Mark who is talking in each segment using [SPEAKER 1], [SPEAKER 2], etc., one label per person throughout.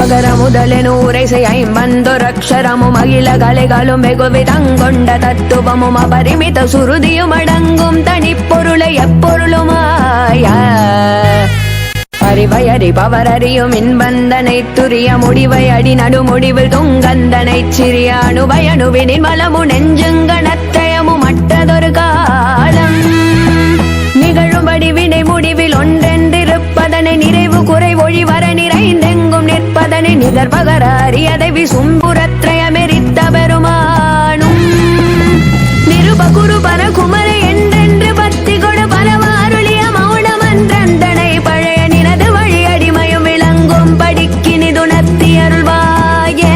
[SPEAKER 1] மகர முதலெனூரைசை ஐம்பந்தொரக்ஷரமும் அகில கலைகளும் வெகுவிதங்கொண்ட தத்துவமும் அபரிமித சுருதியும் அடங்கும் தனிப்பொருளை எப்பொருளுமாய அறிவையறி பவரறியும் இன்பந்தனை துரிய முடிவை அடி நடுமுடிவில் துங்கந்தனை சிறிய அணுபயணுவினின் மலமு நெஞ்சுங்கணத்தயமும் மற்றதொரு காலம் நிகழும்படி வினை முடிவில் ஒன்றென்றிருப்பதனை நிறைவு குறை ஒழிவர நிறைந்தெங்கும் நிற்பதனை நிகர்பகர அறியதை விசும்புரத்ரயமெரித்த பெருமானும் நிருபகுரு பரகுமர என்றென்று பத்தி கொடு பரவாருளிய மௌனமன்றந்தனை பழைய நினது வழி அடிமையும் விளங்கும் படிக்கினிதுணர்த்தி அருள்வாயே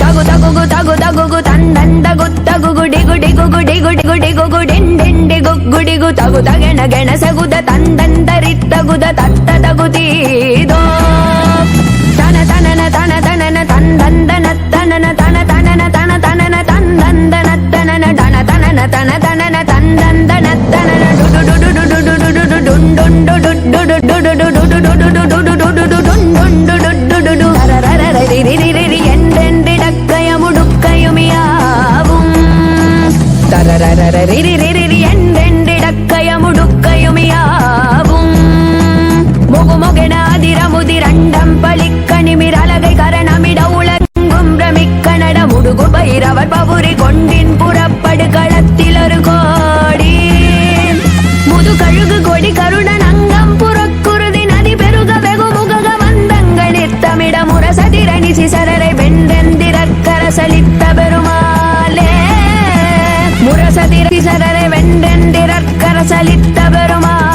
[SPEAKER 1] தகு தகுகு தகு தகுகு தந்தந்தகு தகுகு டிகு டிகுகு டிகு டிகு டிகுகு டிண்டிண்டி குகுடிகு தகு தகென கென சகுத தந்தந்தரித்தகுத தத்த தகுதீதோ தன தனன தன தனன தந்தந்தன தனன தன தனன தன தனன தந்தந்தன தனன தன தனன தன தனன தந்தந்தன தனன டுடு டுடு டுடு டுடு டுடு டுண்டு டுடு டுடு டுடு டுடு டுண்டு ரரரரரிரிரிரி என்றென்றிடக்கயமுடுக்கயுமியாவும் தரரரரிரிரிரி என்றென்றிடக்கயமுடுக்கயுமியாவும் முகுமுகெனாதிரமுதிரண்டம் பளிக்க நிமிரலகை கரணமிட உலங்கும் பிரமிக்க நட முடுகு பைரவர் பவுரி கொண்டின் புறப்படு களத்தில் ஒரு கோடி முது கழுகு கொடி கருடன் அங்கம் புறக்குருதி நதி பெருக வெகுமுக வந்தங்களில் தமிட முரசதிரணி சிசரரை வென்றெந்திரக்கரசலித்த பெருமாளே முரசதிர சிசரரை வென்றெந்திரக்கரசலித்த பெருமாள்